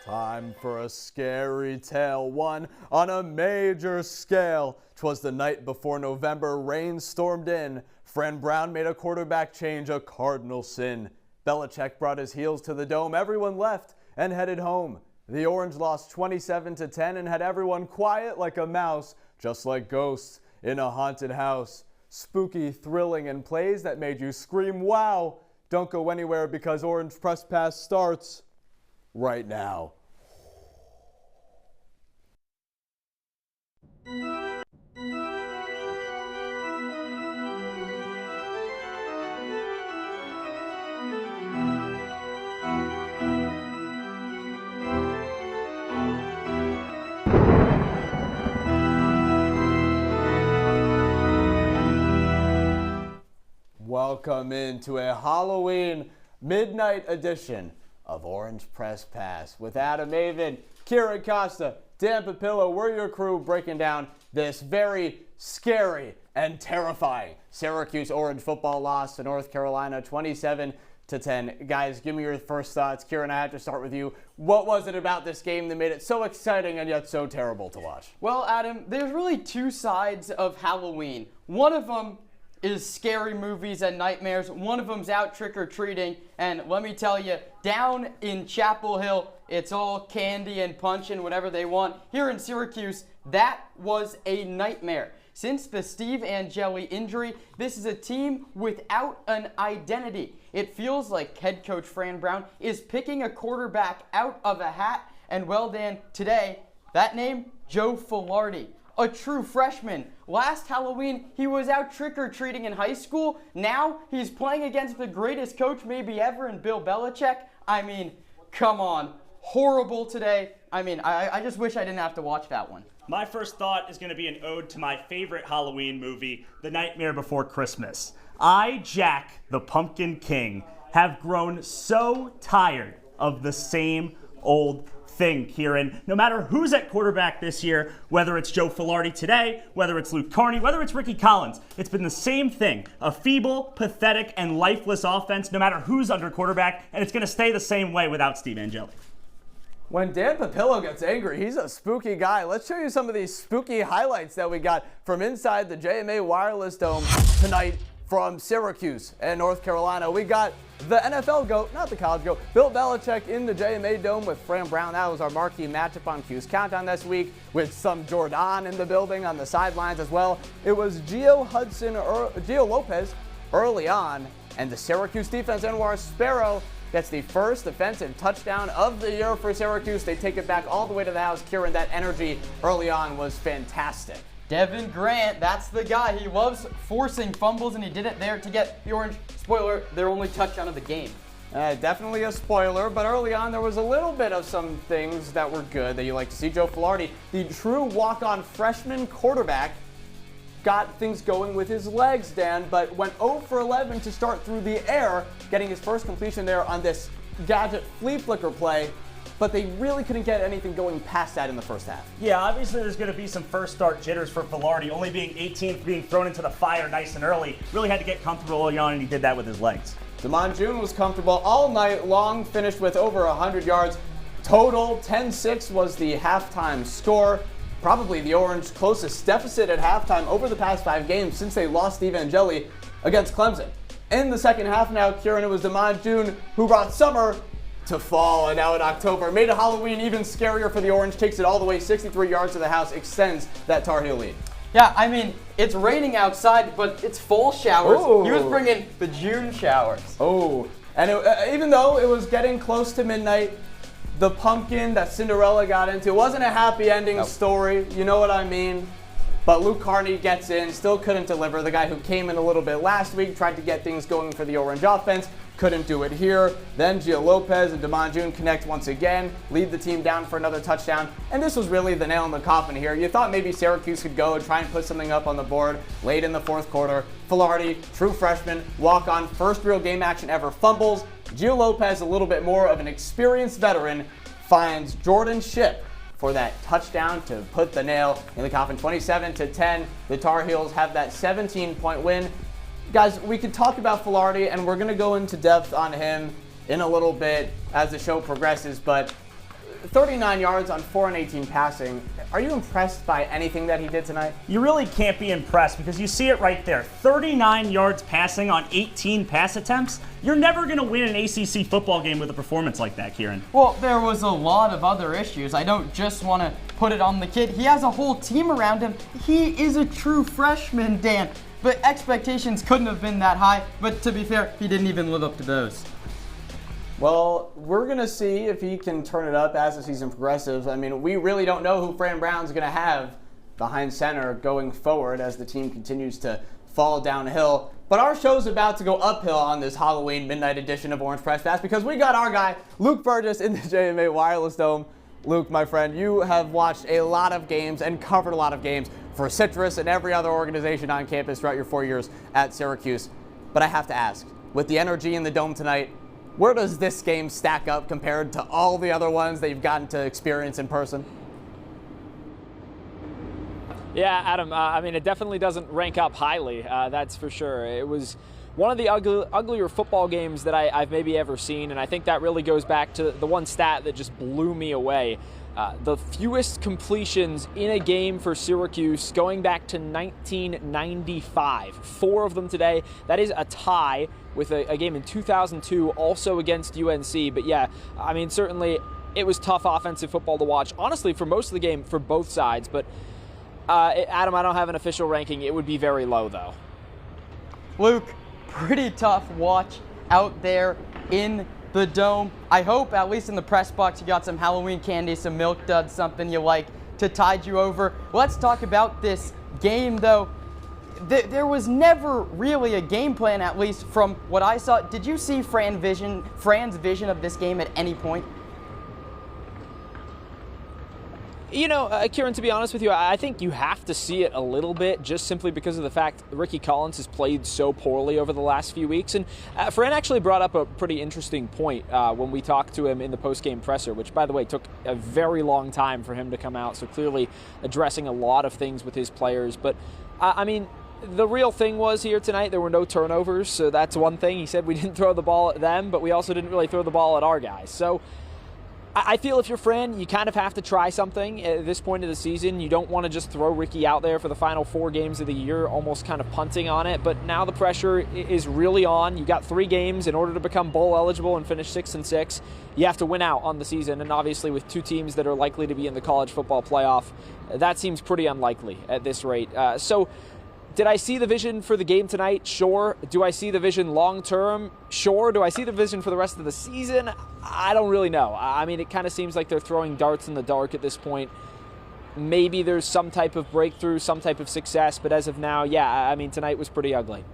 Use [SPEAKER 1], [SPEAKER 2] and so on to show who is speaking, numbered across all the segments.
[SPEAKER 1] Time for a scary tale, one on a major scale. 'Twas the night before November, rain stormed in. Fran Brown made a quarterback change, a cardinal sin. Belichick brought his heels to the dome, everyone left and headed home. The Orange lost 27-10 and had everyone quiet like a mouse, just like ghosts in a haunted house. Spooky, thrilling, and plays that made you scream, wow! Don't go anywhere because Orange Press Pass starts right now. Welcome into a Halloween midnight edition of Orange Press Pass with Adam, Avin, Kiran, Costa, Dan Papillo. We're your crew breaking down this very scary and terrifying Syracuse Orange football loss to North Carolina, 27-10. Guys, give me your first thoughts. Kiran, I have to start with you. What was it about this game that made it so exciting and yet so terrible to watch?
[SPEAKER 2] Well, Adam, there's really two sides of Halloween. One of them is scary movies and nightmares. One of them's out trick-or-treating, and let me tell you, down in Chapel Hill, it's all candy and punch and whatever they want. Here in Syracuse, that was a nightmare. Since the Steve Angeli injury, this is a team without an identity. It feels like head coach Fran Brown is picking a quarterback out of a hat, and well, Dan, today, that name, Joe Filardi. A true freshman. Last Halloween, he was out trick-or-treating in high school. Now, he's playing against the greatest coach maybe ever in Bill Belichick. I mean, come on. Horrible today. I mean, I just wish I didn't have to watch that one.
[SPEAKER 3] My first thought is going to be an ode to my favorite Halloween movie, The Nightmare Before Christmas. I, Jack, the Pumpkin King, have grown so tired of the same old thing, Kiran. No matter who's at quarterback this year, whether it's Joe Filardi today, whether it's Luke Carney, whether it's Ricky Collins, it's been the same thing. A feeble, pathetic, and lifeless offense, no matter who's under quarterback, and it's going to stay the same way without Steve Angeli.
[SPEAKER 1] When Dan Papillo gets angry, he's a spooky guy. Let's show you some of these spooky highlights that we got from inside the JMA Wireless Dome tonight from Syracuse and North Carolina. We got the NFL GOAT, not the college GOAT, Bill Belichick in the JMA Dome with Fran Brown. That was our marquee matchup on Q's Countdown this week, with some Jordan in the building on the sidelines as well. It was Gio Lopez early on, and the Syracuse defense, Anwar Sparrow, gets the first defensive touchdown of the year for Syracuse. They take it back all the way to the house. Kiran, that energy early on was fantastic.
[SPEAKER 2] Devin Grant, that's the guy. He loves forcing fumbles, and he did it there to get the Orange, spoiler, their only touchdown of the game.
[SPEAKER 1] Definitely a spoiler, but early on there was a little bit of some things that were good that you like to see. Joe Filardi, the true walk-on freshman quarterback, got things going with his legs, Dan, but went 0 for 11 to start through the air, getting his first completion there on this gadget flea flicker play. But they really couldn't get anything going past that in the first half.
[SPEAKER 3] Yeah, obviously there's going to be some first start jitters for Filardi, only being 18th, being thrown into the fire nice and early. Really had to get comfortable early on, and he did that with his legs.
[SPEAKER 1] Damon June was comfortable all night long, finished with over 100 yards. Total 10-6 was the halftime score. Probably the Orange closest deficit at halftime over the past 5 games since they lost Steve Angeli against Clemson. In the second half now, Kiran, it was Damon June who brought summer to fall, and now in October made Halloween even scarier for the Orange, takes it all the way 63 yards to the house, extends that Tar Heel lead.
[SPEAKER 2] Yeah, I mean, it's raining outside, but it's fall showers.
[SPEAKER 1] Ooh.
[SPEAKER 2] He was bringing the June showers.
[SPEAKER 1] Oh, and even though it was getting close to midnight, the pumpkin that Cinderella got into, it wasn't a happy ending story, you know what I mean? But Luke Carney gets in, still couldn't deliver. The guy who came in a little bit last week, tried to get things going for the Orange offense, couldn't do it here. Then Gio Lopez and Damon June connect once again, lead the team down for another touchdown. And this was really the nail in the coffin here. You thought maybe Syracuse could go and try and put something up on the board late in the fourth quarter. Filardi, true freshman, walk-on, first real game action ever, fumbles. Gio Lopez, a little bit more of an experienced veteran, finds Jordan Shipp for that touchdown to put the nail in the coffin. 27-10. The Tar Heels have that 17-point win. Guys, we could talk about Filardi, and we're going to go into depth on him in a little bit as the show progresses, but 39 yards on 4 and 18 passing. Are you impressed by anything that he did tonight?
[SPEAKER 3] You really can't be impressed because you see it right there. 39 yards passing on 18 pass attempts. You're never going to win an ACC football game with a performance like that, Kiran.
[SPEAKER 2] Well, there was a lot of other issues. I don't just want to put it on the kid. He has a whole team around him. He is a true freshman, Dan. But expectations couldn't have been that high. But to be fair, he didn't even live up to those.
[SPEAKER 1] Well, we're going to see if he can turn it up as the season progresses. I mean, we really don't know who Fran Brown's going to have behind center going forward as the team continues to fall downhill. But our show's about to go uphill on this Halloween midnight edition of Orange Press Pass because we got our guy, Luke Burgess, in the JMA Wireless Dome. Luke, my friend, you have watched a lot of games and covered a lot of games for Citrus and every other organization on campus throughout your 4 years at Syracuse. But I have to ask, with the energy in the Dome tonight, where does this game stack up compared to all the other ones that you've gotten to experience in person?
[SPEAKER 4] Yeah, Adam, I mean, it definitely doesn't rank up highly, that's for sure. It was one of the uglier football games that I've maybe ever seen, and I think that really goes back to the one stat that just blew me away. The fewest completions in a game for Syracuse going back to 1995. 4 of them today. That is a tie with a game in 2002, also against UNC. But yeah, I mean, certainly it was tough offensive football to watch, honestly, for most of the game for both sides. But Adam, I don't have an official ranking. It would be very low, though.
[SPEAKER 2] Luke, pretty tough watch out there in the Dome. I hope, at least in the press box, you got some Halloween candy, some Milk Duds, something you like to tide you over. Let's talk about this game, though. There was never really a game plan, at least from what I saw. Did you see Fran's vision of this game at any point?
[SPEAKER 4] You know, Kiran, to be honest with you, I think you have to see it a little bit just simply because of the fact Ricky Collins has played so poorly over the last few weeks. And Fran actually brought up a pretty interesting point when we talked to him in the post-game presser, which, by the way, took a very long time for him to come out. So clearly addressing a lot of things with his players. But, I mean, the real thing was here tonight, there were no turnovers. So that's one thing. He said we didn't throw the ball at them, but we also didn't really throw the ball at our guys. So I feel if you're Fran, you kind of have to try something at this point of the season. You don't want to just throw Ricky out there for the final 4 games of the year, almost kind of punting on it. But now the pressure is really on. You got 3 games in order to become bowl eligible and finish 6-6. You have to win out on the season. And obviously with 2 teams that are likely to be in the college football playoff, that seems pretty unlikely at this rate. So did I see the vision for the game tonight? Sure. Do I see the vision long-term? Sure. Do I see the vision for the rest of the season? I don't really know. I mean, it kind of seems like they're throwing darts in the dark at this point. Maybe there's some type of breakthrough, some type of success, but as of now, yeah, I mean, tonight was pretty ugly.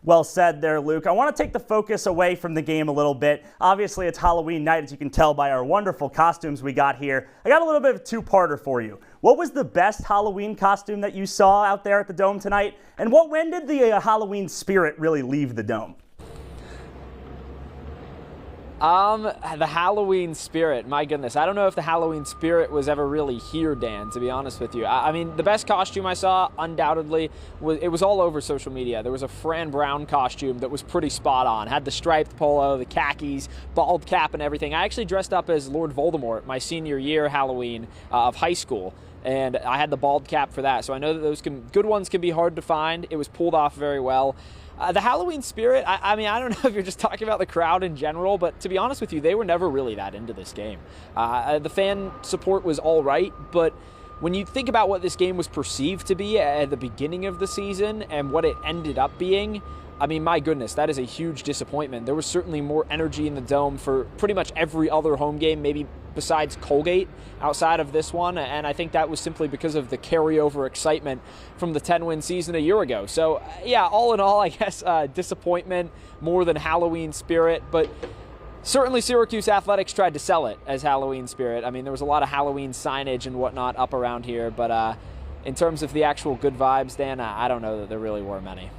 [SPEAKER 3] Well said there, Luke. I want to take the focus away from the game a little bit. Obviously, it's Halloween night, as you can tell by our wonderful costumes we got here. I got a little bit of a 2-parter for you. What was the best Halloween costume that you saw out there at the Dome tonight? And when did the Halloween spirit really leave the Dome?
[SPEAKER 4] The Halloween spirit, my goodness. I don't know if the Halloween spirit was ever really here, Dan, to be honest with you. I mean, the best costume I saw, undoubtedly, was all over social media. There was a Fran Brown costume that was pretty spot on. Had the striped polo, the khakis, bald cap and everything. I actually dressed up as Lord Voldemort my senior year Halloween of high school. And I had the bald cap for that. So I know that those good ones can be hard to find. It was pulled off very well. The Halloween spirit, I mean, I don't know if you're just talking about the crowd in general, but to be honest with you, they were never really that into this game. The fan support was all right, but when you think about what this game was perceived to be at the beginning of the season and what it ended up being, I mean, my goodness, that is a huge disappointment. There was certainly more energy in the Dome for pretty much every other home game, maybe besides Colgate, outside of this one, and I think that was simply because of the carryover excitement from the 10-win season a year ago. So, yeah, all in all, I guess disappointment more than Halloween spirit, but certainly Syracuse Athletics tried to sell it as Halloween spirit. I mean, there was a lot of Halloween signage and whatnot up around here, but in terms of the actual good vibes, Dan, I don't know that there really were many.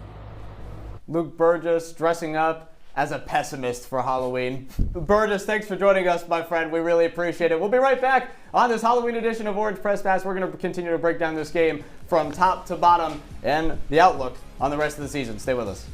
[SPEAKER 1] Luke Burgess dressing up as a pessimist for Halloween. Burgess, thanks for joining us, my friend. We really appreciate it. We'll be right back on this Halloween edition of Orange Press Pass. We're going to continue to break down this game from top to bottom and the outlook on the rest of the season. Stay with us.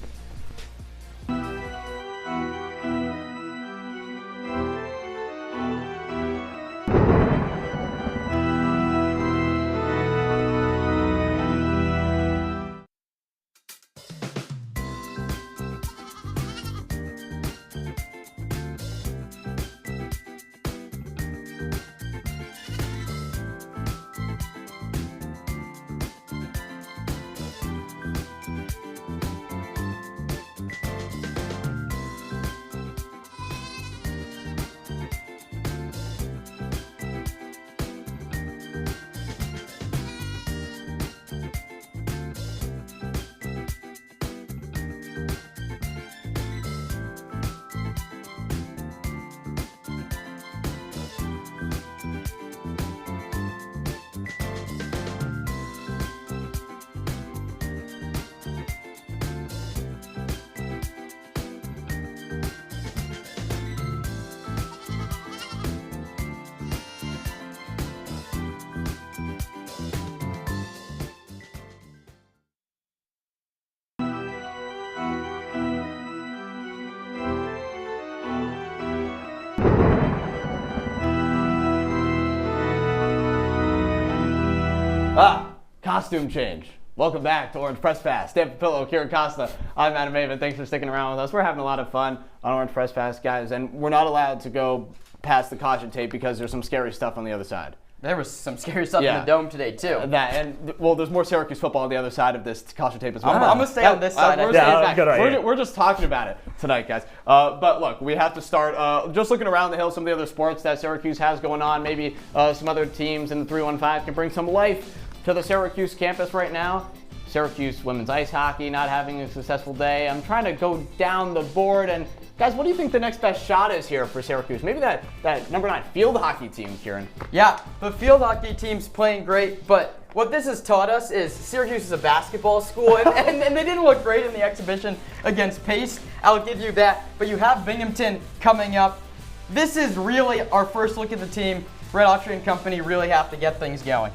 [SPEAKER 1] Costume change. Welcome back to Orange Press Pass. Dan Papillo, Kiran, Costa. I'm Avin. Thanks for sticking around with us. We're having a lot of fun on Orange Press Pass, guys, and we're not allowed to go past the caution tape because there's some scary stuff on the other side.
[SPEAKER 2] There was some scary stuff in the dome today, too.
[SPEAKER 1] There's more Syracuse football on the other side of this caution tape as well.
[SPEAKER 2] I'm going to stay on this side.
[SPEAKER 1] We're just talking about it tonight, guys. But look, we have to start just looking around the hill, some of the other sports that Syracuse has going on. Maybe some other teams in the 315 can bring some life to the Syracuse campus right now. Syracuse women's ice hockey not having a successful day. I'm trying to go down the board. And guys, what do you think the next best shot is here for Syracuse? Maybe that number 9 field hockey team, Kiran.
[SPEAKER 2] Yeah, the field hockey team's playing great, but what this has taught us is Syracuse is a basketball school, and they didn't look great in the exhibition against Pace. I'll give you that. But you have Binghamton coming up. This is really our first look at the team. Red Autry and company really have to get things going.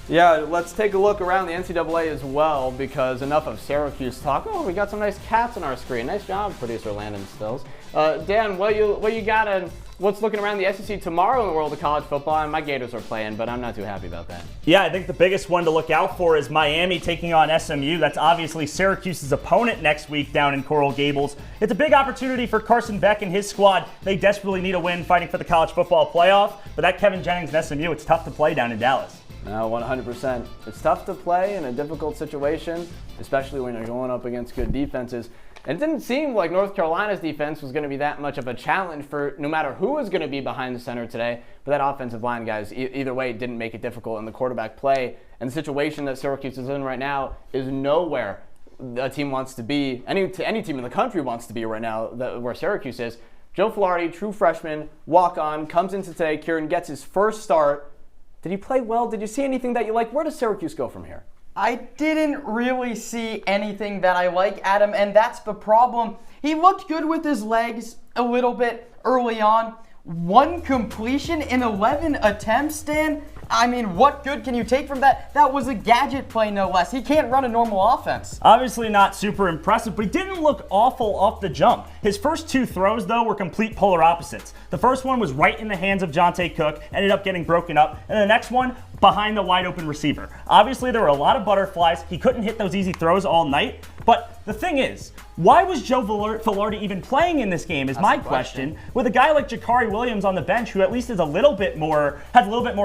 [SPEAKER 1] Yeah, let's take a look around the NCAA as well, because enough of Syracuse talk. Oh, we got some nice cats on our screen. Nice job, producer Landon Stills. Dan, what you got and what's looking around the SEC tomorrow in the world of college football? And my Gators are playing, but I'm not too happy about that.
[SPEAKER 3] Yeah, I think the biggest one to look out for is Miami taking on SMU. That's obviously Syracuse's opponent next week down in Coral Gables. It's a big opportunity for Carson Beck and his squad. They desperately need a win fighting for the college football playoff. But that Kevin Jennings and SMU, it's tough to play down in Dallas.
[SPEAKER 1] No, 100%. It's tough to play in a difficult situation, especially when you're going up against good defenses. And it didn't seem like North Carolina's defense was going to be that much of a challenge for no matter who was going to be behind the center today. But that offensive line, guys, either way, didn't make it difficult in the quarterback play. And the situation that Syracuse is in right now is nowhere a team wants to be. Any team in the country wants to be right now where Syracuse is. Joe Filardi, true freshman, walk-on, comes into today. Kiran gets his first start. Did he play well? Did you see anything that you like? Where does Syracuse go from here?
[SPEAKER 2] I didn't really see anything that I like, Adam, and that's the problem. He looked good with his legs a little bit early on. 1 completion in 11 attempts, Dan. I mean, what good can you take from that? That was a gadget play, no less. He can't run a normal offense.
[SPEAKER 3] Obviously not super impressive, but he didn't look awful off the jump. His first 2 throws, though, were complete polar opposites. The first one was right in the hands of Jonte Cook, ended up getting broken up, and the next one behind the wide open receiver. Obviously, there were a lot of butterflies. He couldn't hit those easy throws all night, but the thing is, why was Joe Filardi even playing in this game is my question. With a guy like Jakari Williams on the bench who at least is has a little bit more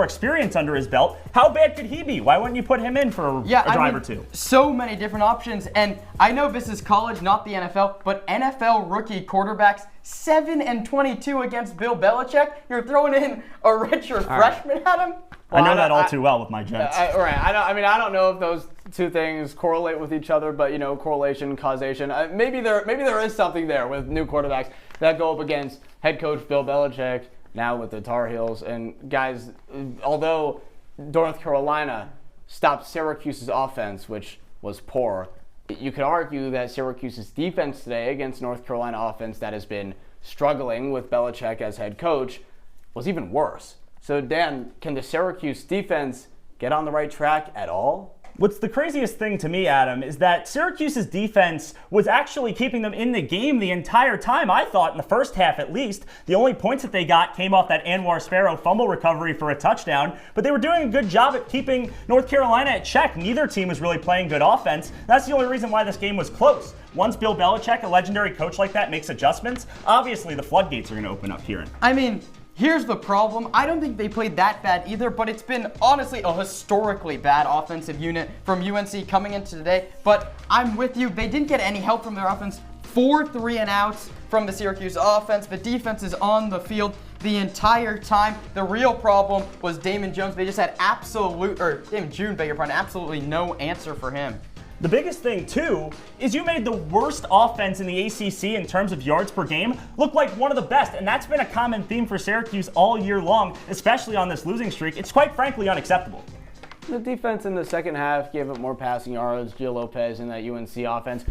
[SPEAKER 3] experience under his belt. How bad could he be? Why wouldn't you put him in for a drive or two?
[SPEAKER 2] So many different options, and I know this is college, not the NFL, but NFL rookie quarterbacks, 7-22 against Bill Belichick. You're throwing in a redshirt freshman at him?
[SPEAKER 3] Well, I know that all too well with my Jets.
[SPEAKER 1] I don't know if those two things correlate with each other, but correlation, causation. Maybe there is something there with new quarterbacks that go up against head coach Bill Belichick now with the Tar Heels. And guys, although North Carolina stopped Syracuse's offense, which was poor, you could argue that Syracuse's defense today against North Carolina offense that has been struggling with Belichick as head coach was even worse. So, Dan, can the Syracuse defense get on the right track at all?
[SPEAKER 3] What's the craziest thing to me, Adam, is that Syracuse's defense was actually keeping them in the game the entire time, I thought, in the first half at least. The only points that they got came off that Anwar Sparrow fumble recovery for a touchdown, but they were doing a good job at keeping North Carolina at check. Neither team was really playing good offense. That's the only reason why this game was close. Once Bill Belichick, a legendary coach like that, makes adjustments, obviously the floodgates are going to open up, Kiran.
[SPEAKER 2] I mean, Here's the problem. I don't think they played that bad either, but it's been honestly a historically bad offensive unit from UNC coming into today. But I'm with you. They didn't get any help from their offense. 4 3-and-outs from the Syracuse offense. The defense is on the field the entire time. The real problem was Damon Jones. They just had Damon June, beg your pardon, absolutely no answer for him.
[SPEAKER 3] The biggest thing, too, is you made the worst offense in the ACC in terms of yards per game look like one of the best, and that's been a common theme for Syracuse all year long, especially on this losing streak. It's quite frankly unacceptable.
[SPEAKER 1] The defense in the second half gave up more passing yards. Gio Lopez in that UNC offense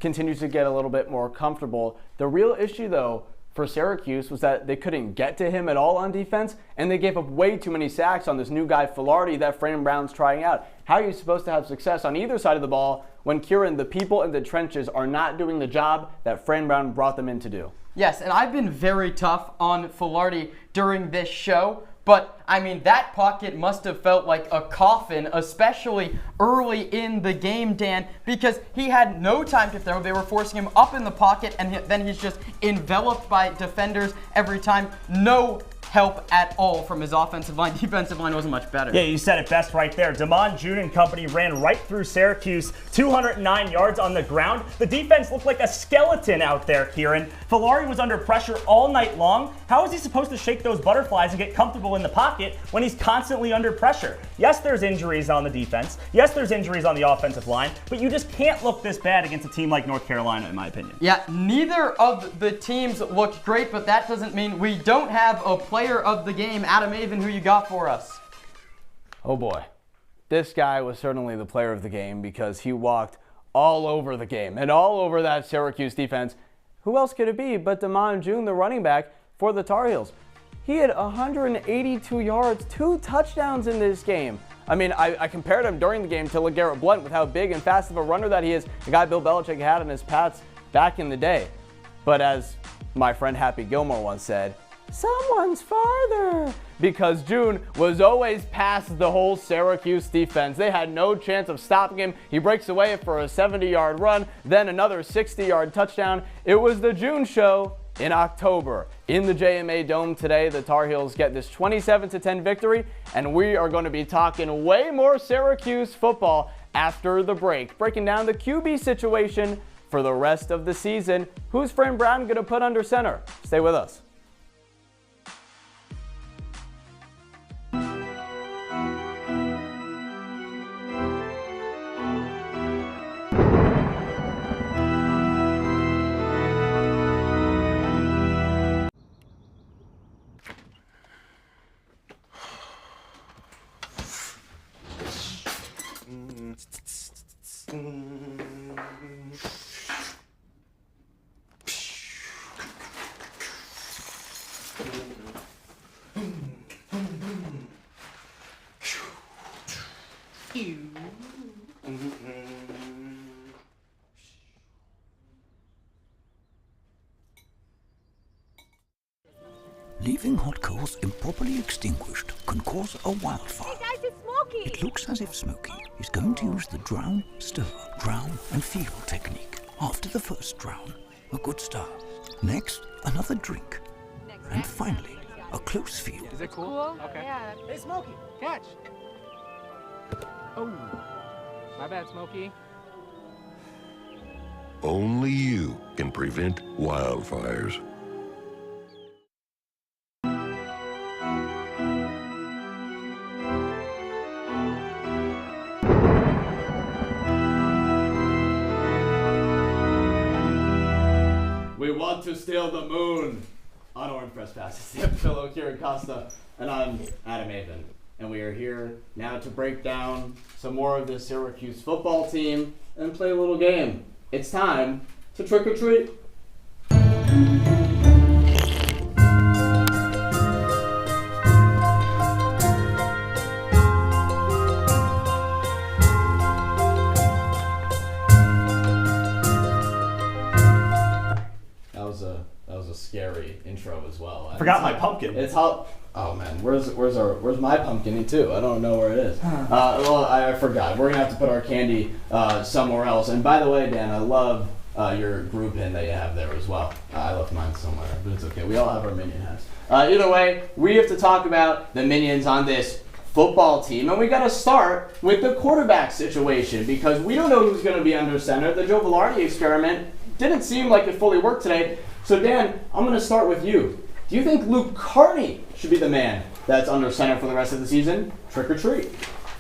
[SPEAKER 1] continues to get a little bit more comfortable. The real issue, though, for Syracuse was that they couldn't get to him at all on defense, and they gave up way too many sacks on this new guy, Filardi, that Fran Brown's trying out. How are you supposed to have success on either side of the ball when, Kiran, the people in the trenches are not doing the job that Fran Brown brought them in to do?
[SPEAKER 2] Yes, and I've been very tough on Filardi during this show. But, I mean, that pocket must have felt like a coffin, especially early in the game, Dan, because he had no time to throw. They were forcing him up in the pocket, and then he's just enveloped by defenders every time. No help at all from his offensive line. Defensive line wasn't much better.
[SPEAKER 3] Yeah, you said it best right there. Damon June and company ran right through Syracuse, 209 yards on the ground. The defense looked like a skeleton out there, Kiran. Filardi was under pressure all night long. How is he supposed to shake those butterflies and get comfortable in the pocket when he's constantly under pressure? Yes, there's injuries on the defense. Yes, there's injuries on the offensive line, but you just can't look this bad against a team like North Carolina, in my opinion.
[SPEAKER 2] Yeah, neither of the teams looked great, but that doesn't mean we don't have a player of the game. Adam Avin, who you got for us?
[SPEAKER 1] Oh boy, this guy was certainly the player of the game because he walked all over the game and all over that Syracuse defense. Who else could it be but Damon June, the running back for the Tar Heels? He had 182 yards, 2 touchdowns in this game. I mean, I compared him during the game to LeGarrette Blount with how big and fast of a runner that he is, the guy Bill Belichick had in his Pats back in the day. But as my friend Happy Gilmore once said, someone's farther, because June was always past the whole Syracuse defense. They had no chance of stopping him. He breaks away for a 70-yard run, then another 60-yard touchdown. It was the June show in October. In the JMA Dome today, the Tar Heels get this 27-10 victory, and we are going to be talking way more Syracuse football after the break, breaking down the QB situation for the rest of the season. Who's Fran Brown going to put under center? Stay with us.
[SPEAKER 5] Leaving hot coals improperly extinguished can cause a wildfire.
[SPEAKER 6] Hey guys, it's Smokey!
[SPEAKER 5] It looks as if Smokey is going to use the drown, stir, drown and feel technique. After the first drown, a good start. Next, another drink. And finally, a close feel.
[SPEAKER 6] Is it cool? Okay. Yeah.
[SPEAKER 7] Hey, Smokey, catch! Oh, my bad, Smokey.
[SPEAKER 8] Only you can prevent wildfires.
[SPEAKER 1] We want to steal the moon on Orange Press Pass. It's the Papillo, Kiran, Costa, and I'm Adam Avin. And we are here now to break down some more of this Syracuse football team and play a little game. It's time to trick or treat. That was a scary intro as well.
[SPEAKER 3] Forgot my pumpkin.
[SPEAKER 1] It's how. Oh man, where's my pumpkin too? I don't know where it is. Well, I forgot. We're gonna have to put our candy somewhere else. And by the way, Dan, I love your group pin that you have there as well. I left mine somewhere, but it's okay. We all have our minion hats. Either way, we have to talk about the minions on this football team, and we got to start with the quarterback situation because we don't know who's going to be under center. The Joe Velarde experiment didn't seem like it fully worked today. So Dan, I'm going to start with you. Do you think Luke Carney should be the man that's under center for the rest of the season? Trick or treat?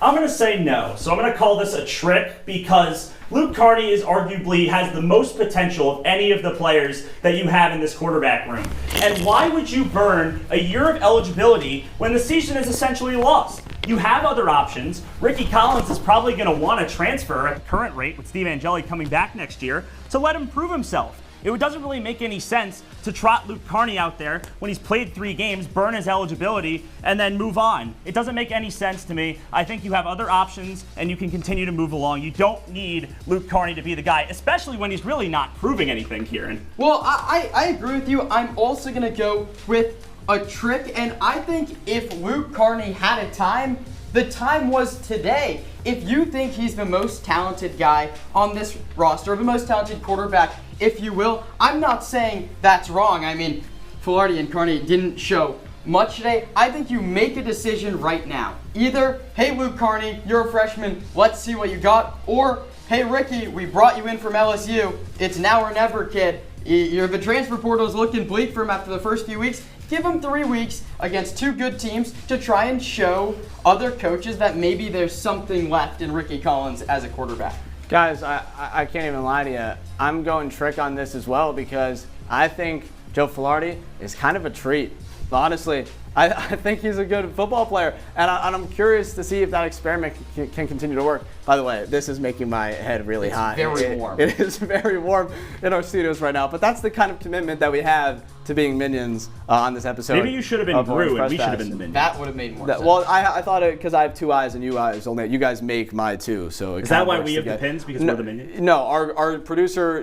[SPEAKER 3] I'm going to say no. So I'm going to call this a trick because Luke Carney has the most potential of any of the players that you have in this quarterback room. And why would you burn a year of eligibility when the season is essentially lost? You have other options. Ricky Collins is probably going to want to transfer at the current rate with Steve Angeli coming back next year, so let him prove himself. It doesn't really make any sense to trot Luke Carney out there when he's played 3 games, burn his eligibility, and then move on. It doesn't make any sense to me. I think you have other options, and you can continue to move along. You don't need Luke Carney to be the guy, especially when he's really not proving anything, Kiran.
[SPEAKER 2] Well, I agree with you. I'm also going to go with a trick, and I think if Luke Carney had a time, the time was today. If you think he's the most talented guy on this roster, the most talented quarterback, if you will, I'm not saying that's wrong. I mean, Velarde and Carney didn't show much today. I think you make a decision right now. Either, hey, Luke Carney, you're a freshman, let's see what you got, or, hey, Ricky, we brought you in from LSU. It's now or never, kid. The transfer portal is looking bleak for him after the first few weeks. Give him 3 weeks against 2 good teams to try and show other coaches that maybe there's something left in Ricky Collins as a quarterback.
[SPEAKER 1] Guys, I can't even lie to you. I'm going trick on this as well because I think Joe Velarde is kind of a treat. Honestly, I think he's a good football player, and I'm curious to see if that experiment can continue to work. By the way, this is making my head really hot.
[SPEAKER 2] Very warm.
[SPEAKER 1] It is very warm in our studios right now, but that's the kind of commitment that we have to being minions on this episode.
[SPEAKER 3] Maybe you should have been Brew and we should have been the minions.
[SPEAKER 2] That would have made more sense.
[SPEAKER 1] Well, I thought it because I have 2 eyes and you eyes only. You guys make my 2, so
[SPEAKER 3] is that why we have the pins because we're the minions?
[SPEAKER 1] No, our producer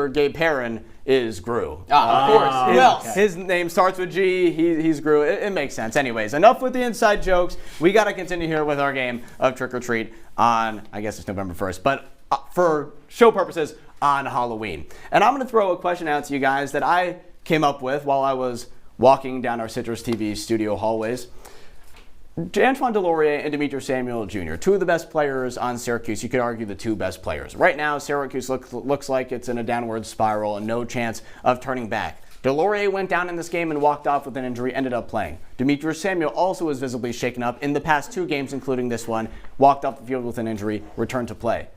[SPEAKER 1] Gabe Perrin is Gru.
[SPEAKER 2] Of course. Who else?
[SPEAKER 1] His name starts with G. He's Gru. It makes sense. Anyways, enough with the inside jokes. We got to continue here with our game of Trick or Treat on, I guess it's November 1st, but for show purposes, on Halloween. And I'm going to throw a question out to you guys that I came up with while I was walking down our CitrusTV studio hallways. Antoine Delorier and Demetrius Samuel Jr., 2 of the best players on Syracuse. You could argue the 2 best players. Right now, Syracuse looks like it's in a downward spiral and no chance of turning back. Delorier went down in this game and walked off with an injury, ended up playing. Demetrius Samuel also was visibly shaken up in the past 2 games, including this one, walked off the field with an injury, returned to play.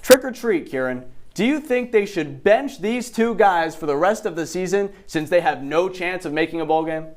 [SPEAKER 1] Trick or treat, Kiran. Do you think they should bench these 2 guys for the rest of the season since they have no chance of making a bowl game?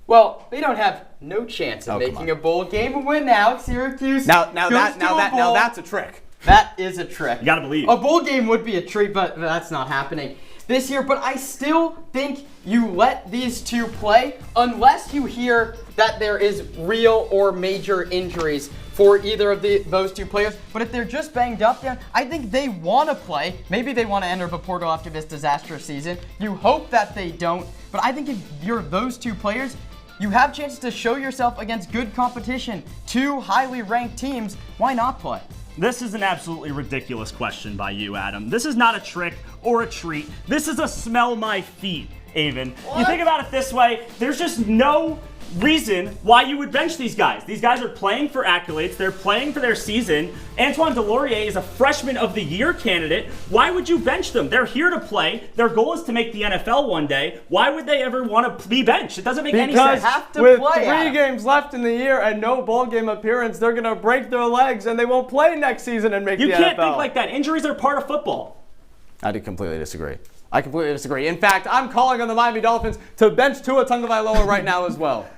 [SPEAKER 2] Well, they don't have no chance of making a bowl game. Win now, Syracuse.
[SPEAKER 1] Now that's a trick.
[SPEAKER 2] That is a trick.
[SPEAKER 3] You gotta believe.
[SPEAKER 2] A bowl game would be a treat, but that's not happening this year. But I still think you let these 2 play unless you hear that there is real or major injuries for either of those 2 players. But if they're just banged up there, I think they want to play. Maybe they want to enter the portal after this disastrous season. You hope that they don't. But I think if you're those 2 players, you have chances to show yourself against good competition. 2 highly ranked teams. Why not play?
[SPEAKER 3] This is an absolutely ridiculous question by you, Adam. This is not a trick or a treat. This is a smell my feet, Avin. You think about it this way, there's just no reason why you would bench these guys. These guys are playing for accolades. They're playing for their season. Antoine Delorier is a freshman of the year candidate. Why would you bench them? They're here to play. Their goal is to make the NFL one day. Why would they ever want to be benched? It doesn't make any sense.
[SPEAKER 1] Because with 3 games left in the year and no bowl game appearance, they're going to break their legs and they won't play next season and make the NFL.
[SPEAKER 3] You can't think like that. Injuries are part of football.
[SPEAKER 1] I completely disagree. I completely disagree. In fact, I'm calling on the Miami Dolphins to bench Tua Tagovailoa right now as well.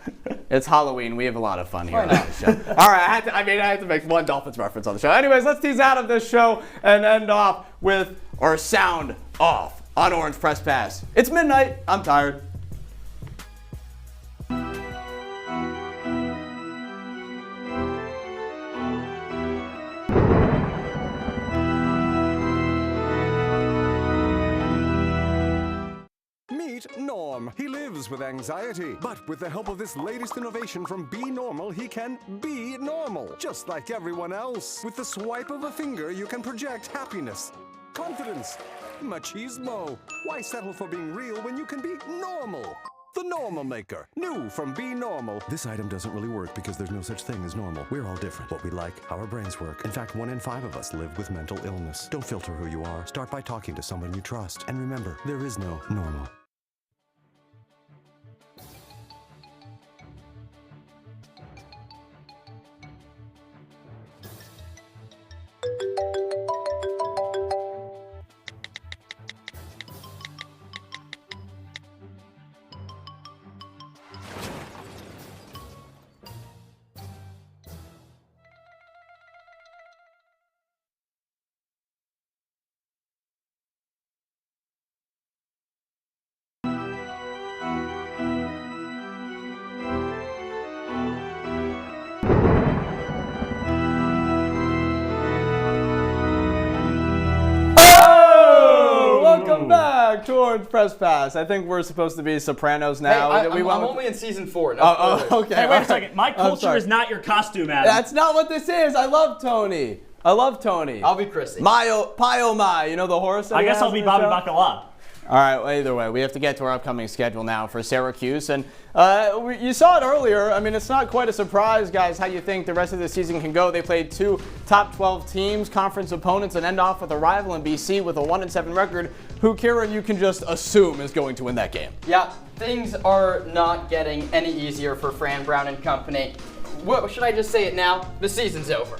[SPEAKER 1] It's Halloween. We have a lot of fun here on this show. All right, I had to make one Dolphins reference on the show. Anyways, let's tease out of this show and end off with our sound off on Orange Press Pass. It's midnight. I'm tired.
[SPEAKER 9] Norm. He lives with anxiety, but with the help of this latest innovation from Be Normal, he can be normal, just like everyone else. With the swipe of a finger, you can project happiness confidence, machismo. Why settle for being real when you can be normal? The Normal Maker, new from Be Normal. This item doesn't really work because there's no such thing as normal. We're all different. What we like, how our brains work. In fact, 1 in 5 of us live with mental illness. Don't filter who you are. Start by talking to someone you trust. And remember, there is no normal.
[SPEAKER 1] To Orange Press Pass. I think we're supposed to be Sopranos now.
[SPEAKER 2] Hey, I'm only in season 4. No
[SPEAKER 1] okay.
[SPEAKER 3] Hey, wait a second. My culture is not your costume, Adam.
[SPEAKER 1] That's not what this is. I love Tony.
[SPEAKER 2] I'll be Chrissy.
[SPEAKER 1] Pie oh my. You know the horse?
[SPEAKER 3] I guess I'll be Bobby Bacala.
[SPEAKER 1] All right, well, either way, we have to get to our upcoming schedule now for Syracuse. And you saw it earlier. I mean, it's not quite a surprise, guys, how you think the rest of the season can go. They played 2 top 12 teams, conference opponents, and end off with a rival in BC with a 1-7 record, who, Kiran, you can just assume is going to win that game.
[SPEAKER 2] Yeah, things are not getting any easier for Fran Brown and company. What should I just say it now? The season's over.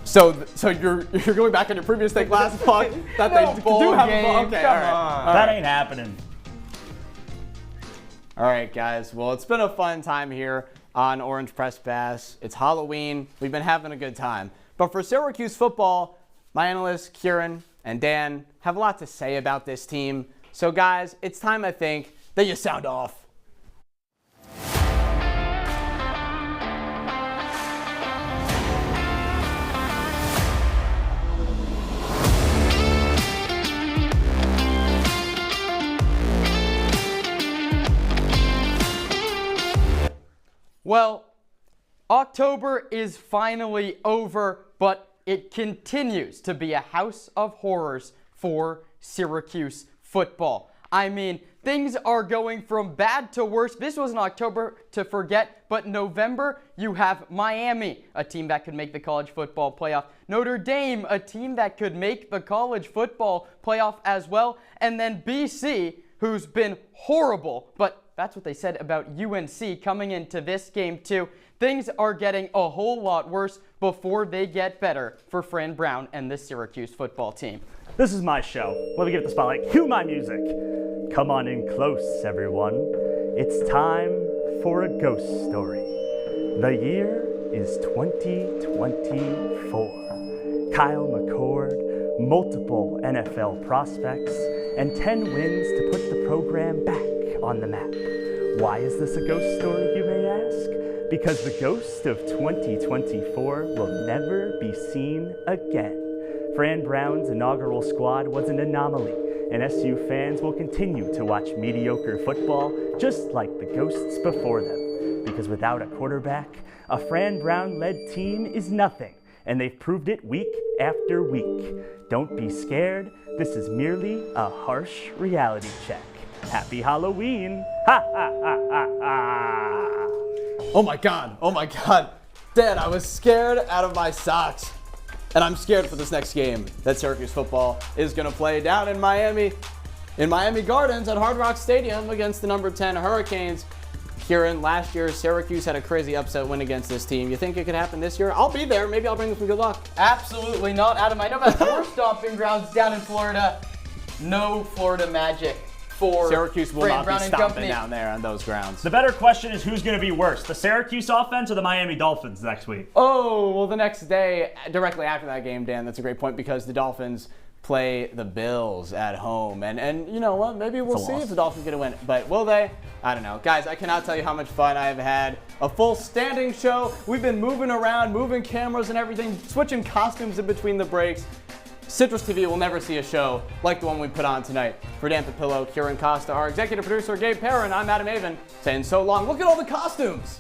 [SPEAKER 1] So you're going back on your previous take last talk that
[SPEAKER 2] No
[SPEAKER 1] they
[SPEAKER 2] bowl
[SPEAKER 1] do have
[SPEAKER 2] game,
[SPEAKER 1] a ball. Okay,
[SPEAKER 2] come
[SPEAKER 1] all right.
[SPEAKER 2] on.
[SPEAKER 3] That ain't happening.
[SPEAKER 1] All right, guys. Well, it's been a fun time here on Orange Press Pass. It's Halloween. We've been having a good time. But for Syracuse football, my analysts, Kiran and Dan, have a lot to say about this team. So, guys, it's time, I think, that you sound off.
[SPEAKER 2] Well, October is finally over, but it continues to be a house of horrors for Syracuse football. I mean, things are going from bad to worse. This was an October to forget, but November, you have Miami, a team that could make the college football playoff. Notre Dame, a team that could make the college football playoff as well. And then BC, who's been horrible, but that's what they said about UNC coming into this game too. Things are getting a whole lot worse before they get better for Fran Brown and the Syracuse football team.
[SPEAKER 3] This is my show. Let me get the spotlight. Cue my music. Come on in close, everyone. It's time for a ghost story. The year is 2024. Kyle McCord, multiple NFL prospects, and 10 wins to put the program back on the map. Why is this a ghost story, you may ask? Because the ghost of 2024 will never be seen again. Fran Brown's inaugural squad was an anomaly, and SU fans will continue to watch mediocre football just like the ghosts before them. Because without a quarterback, a Fran Brown-led team is nothing, and they've proved it week after week. Don't be scared, this is merely a harsh reality check. Happy Halloween! Ha ha ha ha ha!
[SPEAKER 1] Oh my God, Dan, I was scared out of my socks. And I'm scared for this next game that Syracuse football is going to play down in Miami Gardens at Hard Rock Stadium against the number 10 Hurricanes. Kiran, last year Syracuse had a crazy upset win against this team. You think it could happen this year? I'll be there. Maybe I'll bring them some good luck.
[SPEAKER 2] Absolutely not, Adam. I know about your stomping grounds down in Florida. No Florida magic for
[SPEAKER 1] Syracuse will
[SPEAKER 2] Fran
[SPEAKER 1] not
[SPEAKER 2] Brown
[SPEAKER 1] be
[SPEAKER 2] and
[SPEAKER 1] stomping
[SPEAKER 2] company.
[SPEAKER 1] down there on those grounds.
[SPEAKER 3] The better question is who's going to be worse, the Syracuse offense or the Miami Dolphins next week?
[SPEAKER 1] Oh, well, the next day, directly after that game, Dan, that's a great point because the Dolphins play the Bills at home. And you know what? Maybe we'll see if the Dolphins get a win. But will they? I don't know. Guys, I cannot tell you how much fun I've had. A full standing show. We've been moving around, moving cameras and everything, switching costumes in between the breaks. CitrusTV will never see a show like the one we put on tonight. For Dan Papillo, Kiran, Costa, our executive producer, Gabe, Perrin, I'm Avin, saying so long. Look at all the costumes.